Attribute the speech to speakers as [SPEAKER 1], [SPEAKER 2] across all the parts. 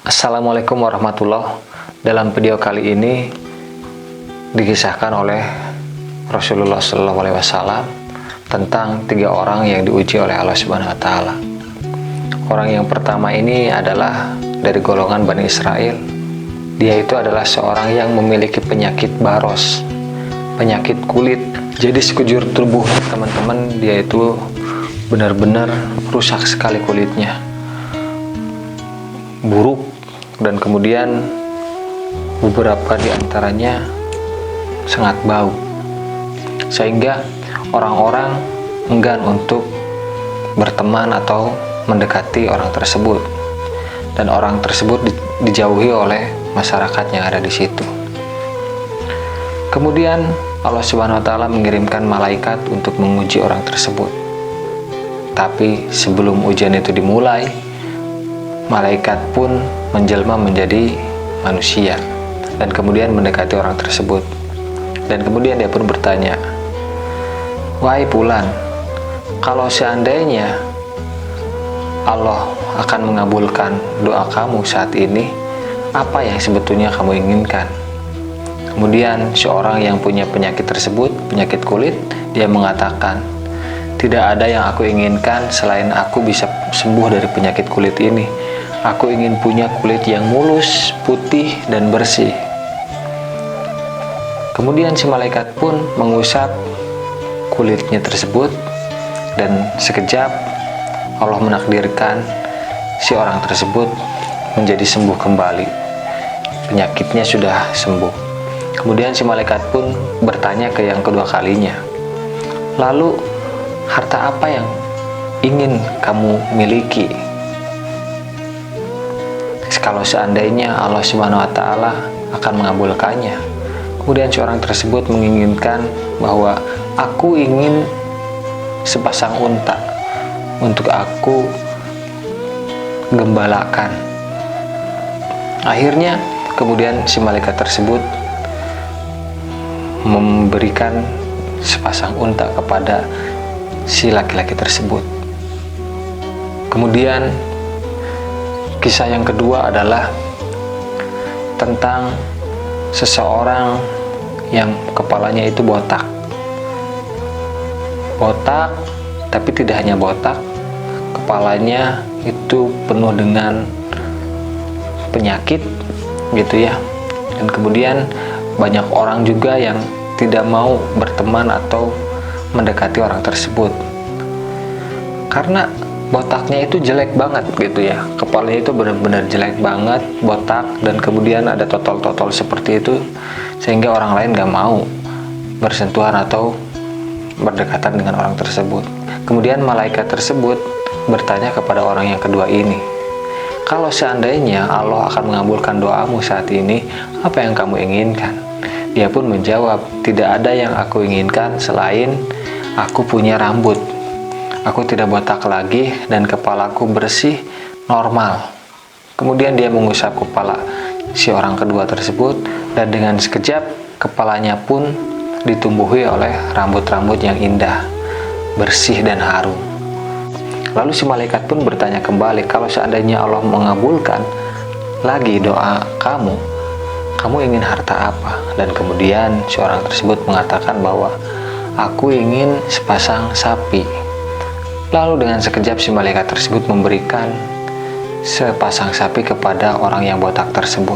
[SPEAKER 1] Assalamualaikum warahmatullahi. Dalam video kali ini dikisahkan oleh Rasulullah SAW tentang 3 orang yang diuji oleh Allah Subhanahu Wa Taala. Orang yang pertama ini adalah dari golongan Bani Israel. Dia itu adalah seorang yang memiliki penyakit baros, penyakit kulit. Jadi sekujur tubuh teman-teman, dia itu benar-benar rusak sekali kulitnya, buruk, dan kemudian beberapa di antaranya sangat bau, sehingga orang-orang enggan untuk berteman atau mendekati orang tersebut, dan orang tersebut dijauhi oleh masyarakat yang ada di situ. Kemudian Allah Subhanahu Wa Taala mengirimkan malaikat untuk menguji orang tersebut. Tapi sebelum ujian itu dimulai, malaikat pun menjelma menjadi manusia dan kemudian mendekati orang tersebut. Dan kemudian dia pun bertanya, "Wahai Fulan, kalau seandainya Allah akan mengabulkan doa kamu saat ini, apa yang sebetulnya kamu inginkan?" Kemudian seorang yang punya penyakit tersebut, penyakit kulit, dia mengatakan, "Tidak ada yang aku inginkan selain aku bisa sembuh dari penyakit kulit ini. Aku ingin punya kulit yang mulus, putih, dan bersih." Kemudian si malaikat pun mengusap kulitnya tersebut, dan sekejap Allah menakdirkan si orang tersebut menjadi sembuh kembali. Penyakitnya sudah sembuh. Kemudian si malaikat pun bertanya ke yang kedua kalinya, "Lalu harta apa yang ingin kamu miliki kalau seandainya Allah Subhanahu Wa Taala akan mengabulkannya?" Kemudian seorang tersebut menginginkan bahwa aku ingin sepasang unta untuk aku gembalakan. Akhirnya kemudian si malaikat tersebut memberikan sepasang unta kepada si laki-laki tersebut. Kemudian kisah yang kedua adalah tentang seseorang yang kepalanya itu botak. Botak, tapi tidak hanya botak, kepalanya itu penuh dengan penyakit gitu ya. Dan kemudian banyak orang juga yang tidak mau berteman atau mendekati orang tersebut karena botaknya itu jelek banget gitu ya. Kepalanya itu benar-benar jelek banget, botak, dan kemudian ada totol-totol seperti itu, sehingga orang lain gak mau bersentuhan atau berdekatan dengan orang tersebut. Kemudian malaikat tersebut bertanya kepada orang yang kedua ini, "Kalau seandainya Allah akan mengabulkan doamu saat ini, apa yang kamu inginkan?" Dia pun menjawab, "Tidak ada yang aku inginkan selain aku punya rambut. Aku tidak botak lagi dan kepalaku bersih, normal." Kemudian dia mengusap kepala si orang kedua tersebut, dan dengan sekejap kepalanya pun ditumbuhi oleh rambut-rambut yang indah, bersih dan harum. Lalu si malaikat pun bertanya kembali, "Kalau seandainya Allah mengabulkan lagi doa kamu, kamu ingin harta apa?" Dan kemudian seorang tersebut mengatakan bahwa aku ingin sepasang sapi. Lalu dengan sekejap si malaikat tersebut memberikan sepasang sapi kepada orang yang botak tersebut.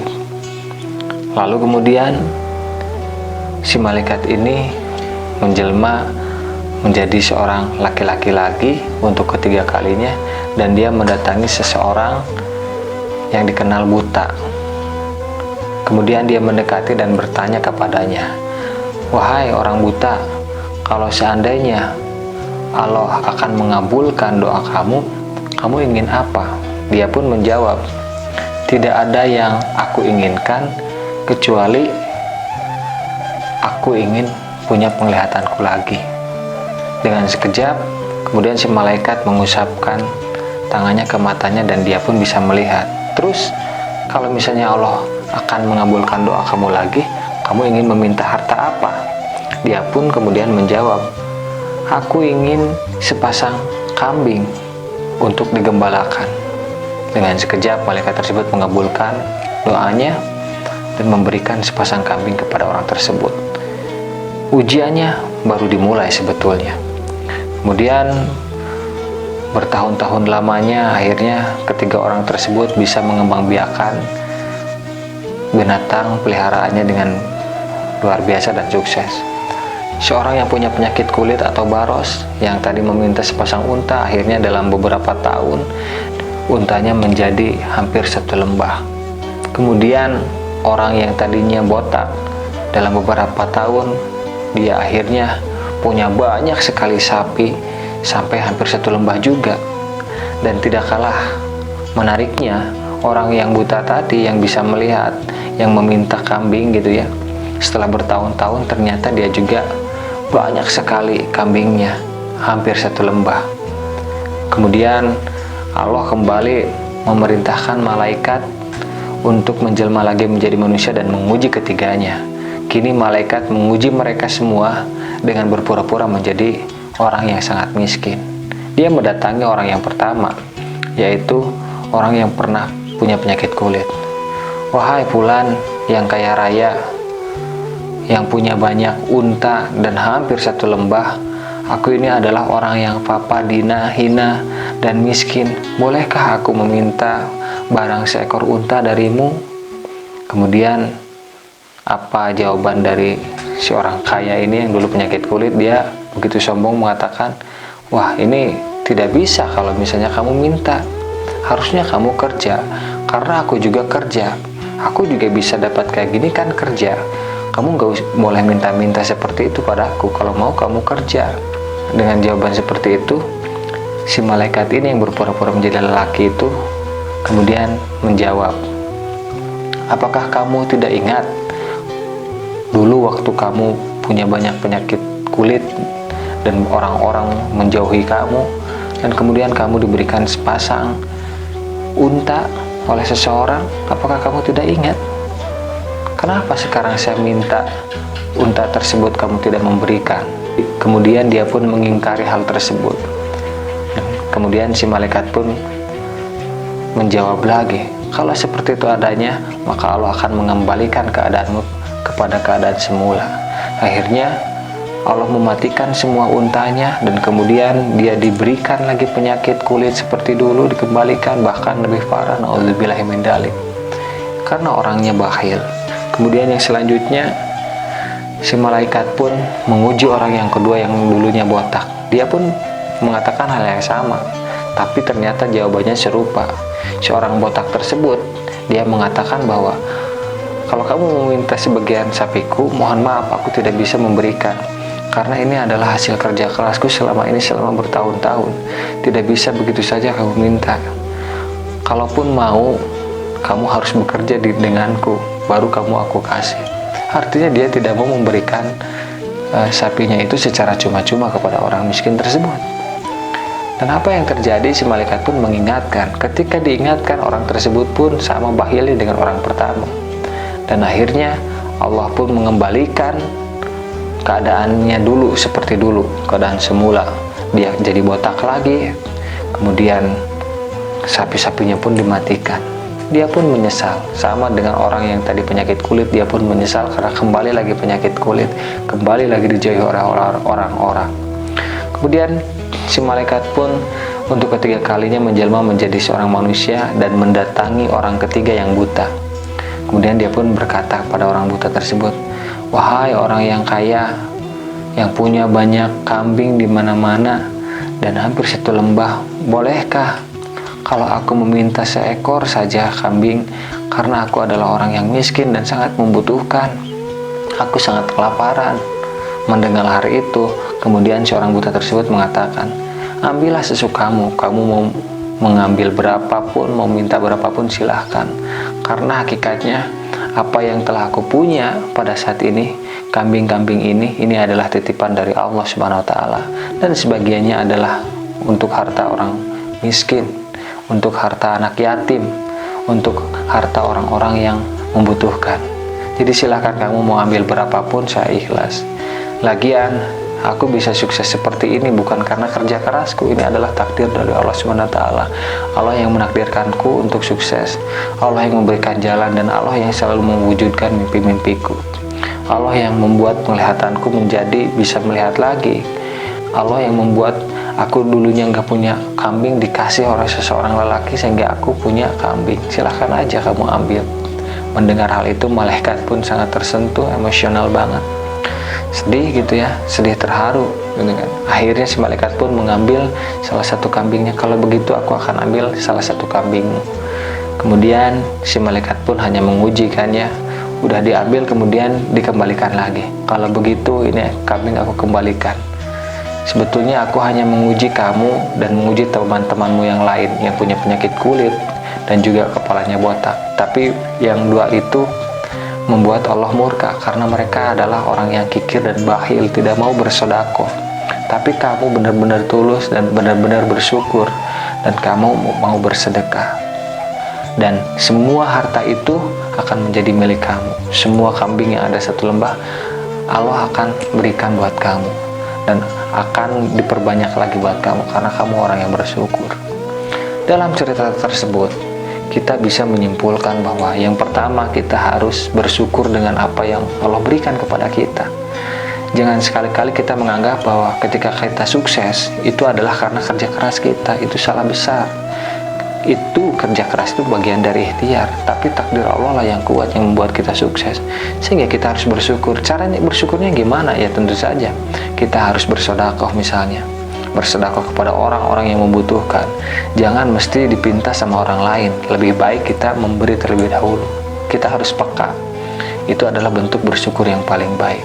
[SPEAKER 1] Lalu kemudian si malaikat ini menjelma menjadi seorang laki-laki lagi untuk ketiga kalinya, dan dia mendatangi seseorang yang dikenal buta. Kemudian dia mendekati dan bertanya kepadanya, "Wahai orang buta, kalau seandainya Allah akan mengabulkan doa kamu, kamu ingin apa?" Dia pun menjawab, "Tidak ada yang aku inginkan kecuali aku ingin punya penglihatanku lagi." Dengan sekejap kemudian si malaikat mengusapkan tangannya ke matanya dan dia pun bisa melihat. "Terus kalau misalnya Allah akan mengabulkan doa kamu lagi, kamu ingin meminta harta apa?" Dia pun kemudian menjawab, "Aku ingin sepasang kambing untuk digembalakan." Dengan sekejap malaikat tersebut mengabulkan doanya dan memberikan sepasang kambing kepada orang tersebut. Ujiannya baru dimulai sebetulnya. Kemudian bertahun-tahun lamanya akhirnya ketiga orang tersebut bisa mengembangbiakan binatang peliharaannya dengan luar biasa dan sukses. Seorang yang punya penyakit kulit atau baros yang tadi meminta sepasang unta, akhirnya dalam beberapa tahun untanya menjadi hampir satu lembah. Kemudian orang yang tadinya botak, dalam beberapa tahun dia akhirnya punya banyak sekali sapi sampai hampir satu lembah juga. Dan tidak kalah menariknya, orang yang buta tadi yang bisa melihat, yang meminta kambing gitu ya, setelah bertahun-tahun ternyata dia juga banyak sekali kambingnya, hampir satu lembah. Kemudian Allah kembali memerintahkan malaikat untuk menjelma lagi menjadi manusia dan menguji ketiganya. Kini malaikat menguji mereka semua dengan berpura-pura menjadi orang yang sangat miskin. Dia mendatangi orang yang pertama, yaitu orang yang pernah punya penyakit kulit. Wahai fulan yang kaya raya, yang punya banyak unta dan hampir satu lembah, aku ini adalah orang yang papadina, hina, dan miskin. Bolehkah aku meminta barang seekor unta darimu? Kemudian apa jawaban dari si orang kaya ini yang dulu penyakit kulit? Dia begitu sombong mengatakan, wah, ini tidak bisa kalau misalnya kamu minta. Harusnya kamu kerja, karena aku juga kerja. Aku juga bisa dapat kayak gini kan kerja. Kamu gak boleh minta-minta seperti itu padaku. Kalau mau kamu kerja. Dengan jawaban seperti itu, si malaikat ini yang berpura-pura menjadi lelaki itu kemudian menjawab, apakah kamu tidak ingat dulu waktu kamu punya banyak penyakit kulit dan orang-orang menjauhi kamu, dan kemudian kamu diberikan sepasang unta oleh seseorang? Apakah kamu tidak ingat? Kenapa sekarang saya minta unta tersebut kamu tidak memberikan? Kemudian dia pun mengingkari hal tersebut. Kemudian si malaikat pun menjawab lagi, kalau seperti itu adanya, maka Allah akan mengembalikan keadaanmu kepada keadaan semula. Akhirnya Allah mematikan semua untanya dan kemudian dia diberikan lagi penyakit kulit seperti dulu, dikembalikan, bahkan lebih parah, naudzubillahi min dzalik, karena orangnya bakhil. Kemudian yang selanjutnya, si malaikat pun menguji orang yang kedua yang dulunya botak. Dia pun mengatakan hal yang sama, tapi ternyata jawabannya serupa. Seorang botak tersebut, dia mengatakan bahwa kalau kamu meminta sebagian sapiku, mohon maaf aku tidak bisa memberikan, karena ini adalah hasil kerja kerasku selama ini, selama bertahun-tahun. Tidak bisa begitu saja kamu minta. Kalaupun mau, kamu harus bekerja denganku, baru kamu aku kasih. Artinya dia tidak mau memberikan sapinya itu secara cuma-cuma kepada orang miskin tersebut. Dan apa yang terjadi? Si malaikat pun mengingatkan. Ketika diingatkan, orang tersebut pun sama bakhilnya dengan orang pertama. Dan akhirnya Allah pun mengembalikan keadaannya dulu seperti dulu, keadaan semula. Dia jadi botak lagi. Kemudian sapi-sapinya pun dimatikan. Dia pun menyesal, sama dengan orang yang tadi penyakit kulit. Dia pun menyesal karena kembali lagi penyakit kulit, kembali lagi dijauhi orang-orang. Kemudian si malaikat pun untuk ketiga kalinya menjelma menjadi seorang manusia dan mendatangi orang ketiga yang buta. Kemudian dia pun berkata kepada orang buta tersebut, wahai orang yang kaya, yang punya banyak kambing di mana-mana dan hampir satu lembah, bolehkah kalau aku meminta seekor saja kambing, karena aku adalah orang yang miskin dan sangat membutuhkan. Aku sangat kelaparan. Mendengar hari itu, kemudian seorang buta tersebut mengatakan, ambillah sesukamu, kamu mau mengambil berapapun, mau minta berapapun silahkan. Karena hakikatnya apa yang telah aku punya pada saat ini, kambing-kambing ini adalah titipan dari Allah Subhanahu wa taala, dan sebagiannya adalah untuk harta orang miskin, untuk harta anak yatim, untuk harta orang-orang yang membutuhkan. Jadi silahkan kamu mau ambil berapapun, saya ikhlas. Lagian Aku bisa sukses seperti ini bukan karena kerja kerasku. Ini adalah takdir dari Allah SWT. Allah yang menakdirkanku untuk sukses. Allah yang memberikan jalan, dan Allah yang selalu mewujudkan mimpi-mimpiku. Allah yang membuat penglihatanku menjadi bisa melihat lagi. Allah yang membuat aku dulunya nggak punya kambing dikasih oleh seseorang lelaki sehingga aku punya kambing. Silahkan aja kamu ambil. Mendengar hal itu, malaikat pun sangat tersentuh, emosional banget, sedih gitu ya, sedih terharu gitu kan. Akhirnya si malaikat pun mengambil salah satu kambingnya. Kalau begitu aku akan ambil salah satu kambingmu. Kemudian si malaikat pun hanya menguji kan ya, udah diambil kemudian dikembalikan lagi. Kalau begitu ini kambing aku kembalikan. Sebetulnya aku hanya menguji kamu dan menguji teman-temanmu yang lain yang punya penyakit kulit dan juga kepalanya botak. Tapi yang dua itu membuat Allah murka karena mereka adalah orang yang kikir dan bakhil, tidak mau bersedekah. Tapi kamu benar-benar tulus dan benar-benar bersyukur, dan kamu mau bersedekah. Dan semua harta itu akan menjadi milik kamu. Semua kambing yang ada satu lembah, Allah akan berikan buat kamu, dan akan diperbanyak lagi buat kamu karena kamu orang yang bersyukur. Dalam cerita tersebut, kita bisa menyimpulkan bahwa yang pertama, kita harus bersyukur dengan apa yang Allah berikan kepada kita. Jangan sekali-kali kita menganggap bahwa ketika kita sukses itu adalah karena kerja keras kita. Itu salah besar. Itu kerja keras itu bagian dari ikhtiar, tapi takdir Allah lah yang kuat yang membuat kita sukses. Sehingga kita harus bersyukur. Caranya bersyukurnya gimana? Ya tentu saja kita harus bersedekah misalnya. Bersedekah kepada orang-orang yang membutuhkan. Jangan mesti dipintas sama orang lain. Lebih baik kita memberi terlebih dahulu. Kita harus peka. Itu adalah bentuk bersyukur yang paling baik.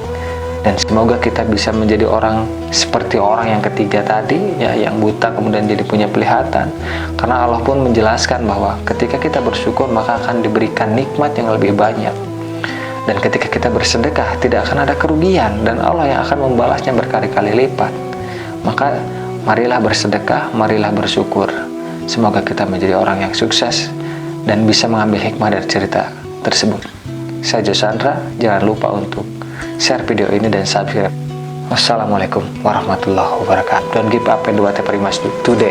[SPEAKER 1] Dan semoga kita bisa menjadi orang seperti orang yang ketiga tadi, ya, yang buta kemudian jadi punya penglihatan. Karena Allah pun menjelaskan bahwa ketika kita bersyukur maka akan diberikan nikmat yang lebih banyak. Dan ketika kita bersedekah tidak akan ada kerugian, dan Allah yang akan membalasnya berkali-kali lipat. Maka marilah bersedekah, marilah bersyukur. Semoga kita menjadi orang yang sukses dan bisa mengambil hikmah dari cerita tersebut. Saya Josandra, jangan lupa untuk share video ini dan subscribe. Wassalamualaikum warahmatullahi wabarakatuh. Don't give up and do whatever you must do today.